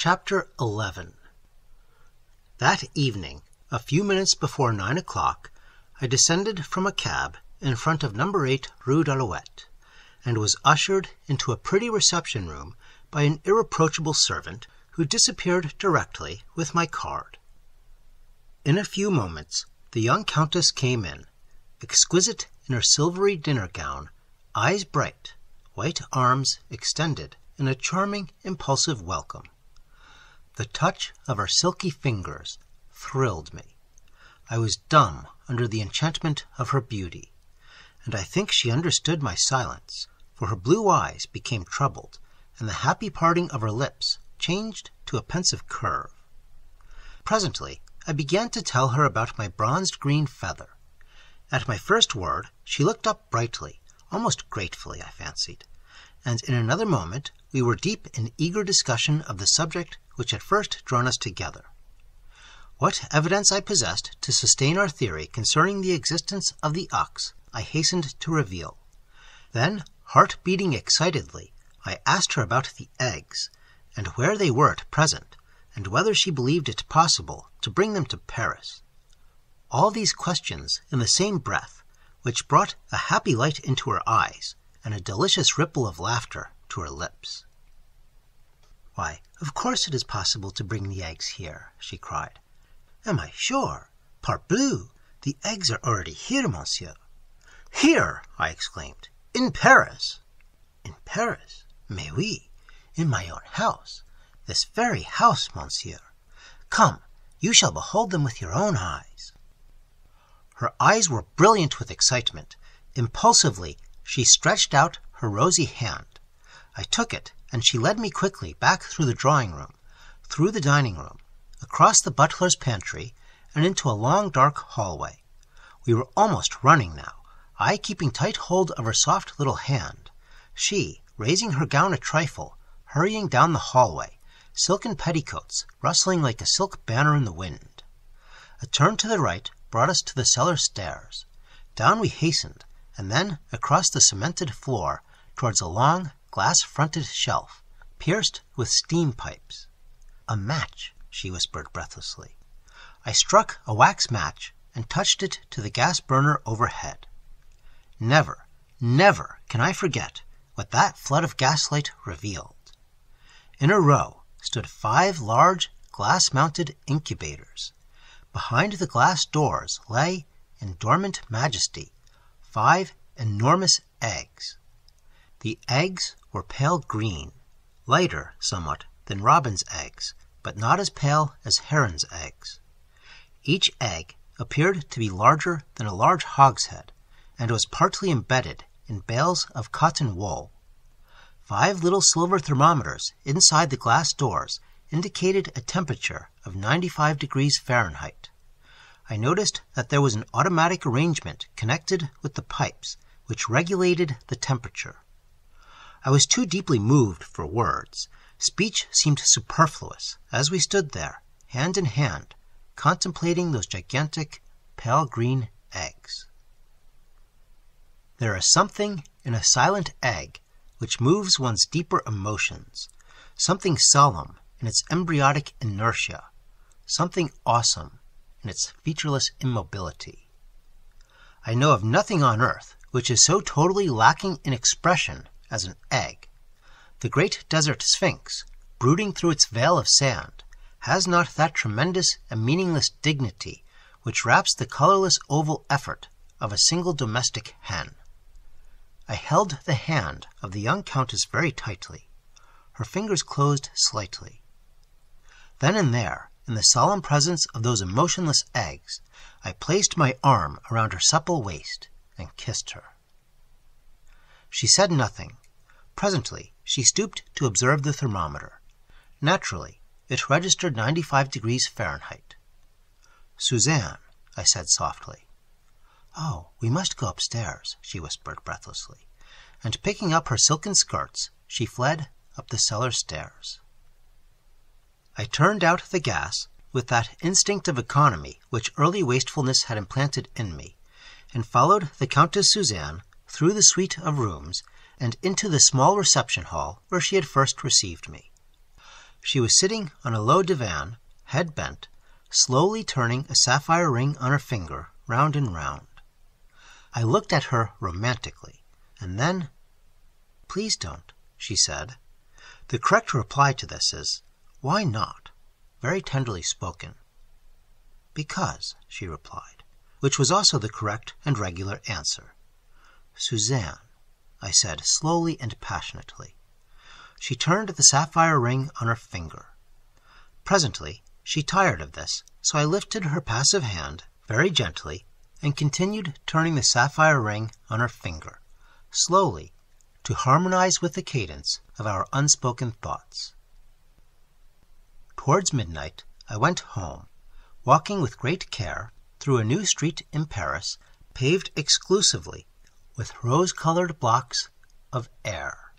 Chapter 11. That evening, a few minutes before 9 o'clock, I descended from a cab in front of No. 8 Rue d'Alouette, and was ushered into a pretty reception room by an irreproachable servant who disappeared directly with my card. In a few moments, the young Countess came in, exquisite in her silvery dinner gown, eyes bright, white arms extended in a charming, impulsive welcome. The touch of her silky fingers thrilled me. I was dumb under the enchantment of her beauty, and I think she understood my silence, for her blue eyes became troubled, and the happy parting of her lips changed to a pensive curve. Presently, I began to tell her about my bronzed green feather. At my first word, she looked up brightly, almost gratefully, I fancied, and in another moment we were deep in eager discussion of the subject which had first drawn us together. What evidence I possessed to sustain our theory concerning the existence of the Ux, I hastened to reveal. Then, heart beating excitedly, I asked her about the eggs, and where they were at present, and whether she believed it possible to bring them to Paris. All these questions in the same breath, which brought a happy light into her eyes, and a delicious ripple of laughter to her lips. "Why, of course it is possible to bring the eggs here," she cried. "Am I sure? Parbleu, the eggs are already here, monsieur." "Here!" I exclaimed. "In Paris!" "In Paris? Mais oui, in my own house. This very house, monsieur. Come, you shall behold them with your own eyes." Her eyes were brilliant with excitement. Impulsively, she stretched out her rosy hand. I took it, and she led me quickly back through the drawing-room, through the dining-room, across the butler's pantry, and into a long dark hallway. We were almost running now, I keeping tight hold of her soft little hand, she, raising her gown a trifle, hurrying down the hallway, silken petticoats rustling like a silk banner in the wind. A turn to the right brought us to the cellar stairs. Down we hastened, and then across the cemented floor towards a long, glass-fronted shelf, pierced with steam pipes. "A match," she whispered breathlessly. I struck a wax match and touched it to the gas burner overhead. Never, never can I forget what that flood of gaslight revealed. In a row stood 5 large, glass-mounted incubators. Behind the glass doors lay, in dormant majesty, 5 enormous eggs. The eggs were pale green, lighter somewhat than robin's eggs, but not as pale as heron's eggs. Each egg appeared to be larger than a large hogshead, and was partly embedded in bales of cotton wool. 5 little silver thermometers inside the glass doors indicated a temperature of 95 degrees Fahrenheit. I noticed that there was an automatic arrangement connected with the pipes, which regulated the temperature. I was too deeply moved for words. Speech seemed superfluous as we stood there, hand in hand, contemplating those gigantic, pale green eggs. There is something in a silent egg which moves one's deeper emotions, something solemn in its embryonic inertia, something awesome in its featureless immobility. I know of nothing on earth which is so totally lacking in expression as an egg. The great desert sphinx, brooding through its veil of sand, has not that tremendous and meaningless dignity which wraps the colorless oval effort of a single domestic hen. I held the hand of the young Countess very tightly. Her fingers closed slightly. Then and there, in the solemn presence of those emotionless eggs, I placed my arm around her supple waist and kissed her. She said nothing. Presently, she stooped to observe the thermometer. Naturally, it registered 95 degrees Fahrenheit. "Suzanne," I said softly. "Oh, we must go upstairs," she whispered breathlessly, and picking up her silken skirts, she fled up the cellar stairs. I turned out the gas with that instinct of economy which early wastefulness had implanted in me, and followed the Countess Suzanne through the suite of rooms and into the small reception hall where she had first received me. She was sitting on a low divan, head bent, slowly turning a sapphire ring on her finger round and round. I looked at her romantically, and then, "Please don't," she said. The correct reply to this is, "Why not?" very tenderly spoken. "Because," she replied, which was also the correct and regular answer. "Suzanne," I said slowly and passionately. She turned the sapphire ring on her finger. Presently she tired of this, so I lifted her passive hand very gently and continued turning the sapphire ring on her finger, slowly, to harmonize with the cadence of our unspoken thoughts. Towards midnight I went home, walking with great care through a new street in Paris paved exclusively with rose-colored blocks of air.